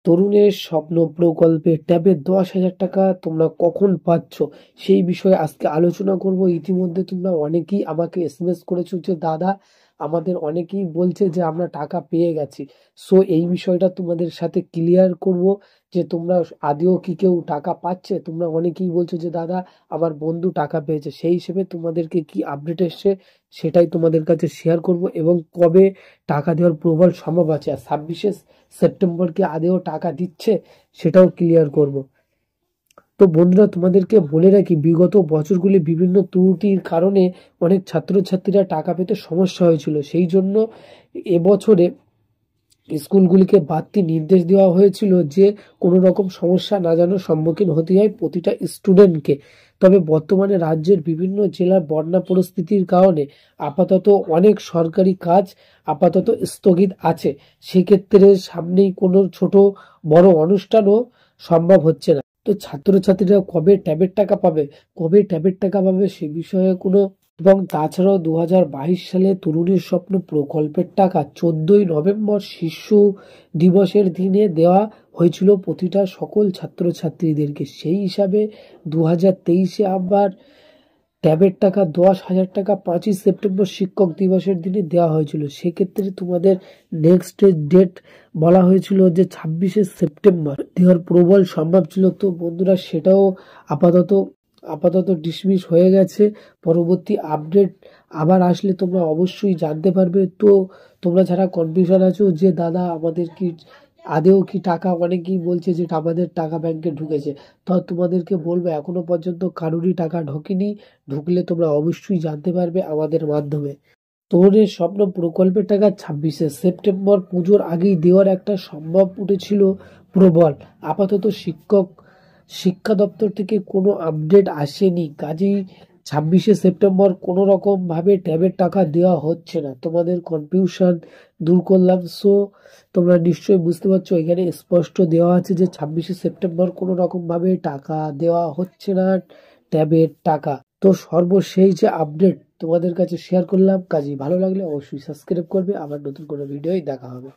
তরুণের স্বপ্ন প্রকল্পে ট্যাবে 10,000 টাকা তোমরা কখন পাচ্ছ সেই বিষয়ে আজকে আলোচনা করব। ইতিমধ্যে তোমরা অনেকেই আমাকে এসএমএস করেছো যে দাদা আমাদের অনেকেই বলছে যে আমরা টাকা পেয়ে গেছি। সো এই বিষয়টা তোমাদের সাথে ক্লিয়ার করব যে তোমরা আদেও কি কেউ টাকা পাচ্ছে। তোমরা অনেকেই বলছো যে দাদা আমার বন্ধু টাকা পেয়েছে, সেই হিসেবে তোমাদেরকে কি আপডেট এসছে সেটাই তোমাদের কাছে শেয়ার করব এবং কবে টাকা দেওয়ার প্রবল সম্ভব আছে, আর 26শে সেপ্টেম্বর কি আদেও টাকা দিচ্ছে সেটাও ক্লিয়ার করব। তো বন্ধুরা তোমাদেরকে বলে রাখি, বিগত বছরগুলি বিভিন্ন ত্রুটির কারণে অনেক ছাত্রছাত্রীরা টাকা পেতে সমস্যা হয়েছিল। সেই জন্য এবছরে স্কুলগুলিকে বাড়তি নির্দেশ দেওয়া হয়েছিল যে কোনো রকম সমস্যা না যেন সম্মুখীন হতে হয় প্রতিটা স্টুডেন্টকে। তবে বর্তমানে রাজ্যের বিভিন্ন জেলার বন্যা পরিস্থিতির কারণে আপাতত অনেক সরকারি কাজ আপাতত স্থগিত আছে। সেক্ষেত্রে সামনেই কোনো ছোট বড় অনুষ্ঠানও সম্ভব হচ্ছে না। তো ছাত্রছাত্রীরা কবে ট্যাবের টাকা পাবে, সে বিষয়ে কোনো, এবং তাছাড়াও 2022 সালে তরুণীর স্বপ্ন প্রকল্পের টাকা 14ই নভেম্বর শিশু দিবসের দিনে দেওয়া হয়েছিল প্রতিটা সকল ছাত্রছাত্রীদেরকে। সেই হিসাবে 2023-এ আবার ট্যাবের টাকা 10,000 টাকা 5ই সেপ্টেম্বর শিক্ষক দিবসের দিনে দেওয়া হয়েছিল। সেক্ষেত্রে তোমাদের নেক্সট ডেট বলা হয়েছিল যে 26শে সেপ্টেম্বর দেওয়ার প্রবল সম্ভব ছিল। তো বন্ধুরা সেটাও আপাতত আপাতত ডিসমিস হয়ে গেছে। পরবর্তী আপডেট আবার আসলে তোমরা অবশ্যই জানতে পারবে। তো তোমরা যারা কনফিউশন আছো যে দাদা আমাদের কি আদেও কি টাকা, অনেকেই বলছে যে আমাদের টাকা ব্যাংকে ঢুকেছে, তো তোমাদেরকে বলবো এখনো পর্যন্ত কারোরই টাকা ঢোকেনি। ঢুকলে তোমরা অবশ্যই জানতে পারবে আমাদের মাধ্যমে। তরুণের স্বপ্ন প্রকল্পের টাকা 26শে সেপ্টেম্বর পুজোর আগেই দেওয়ার একটা সম্ভব উঠেছিল প্রবল। আপাতত শিক্ষা দপ্তর থেকে কোনো আপডেট আসেনি, কাজেই 26শে সেপ্টেম্বর কোনো রকম ভাবে ট্যাবের টাকা দেওয়া হচ্ছে না। তোমাদের কনফিউশন দূর করলাম। সো তোমরা নিশ্চয়ই বুঝতে পারছো এখানে স্পষ্ট দেওয়া আছে যে 26শে সেপ্টেম্বর কোনো রকম ভাবে টাকা দেওয়া হচ্ছে না, ট্যাবের টাকা। তো সর্বশেষ যে আপডেট তোমাদের কাছে শেয়ার করলাম, কাজেই ভালো লাগলে অবশ্যই সাবস্ক্রাইব করবে। আবার নতুন কোনো ভিডিওই দেখা হবে।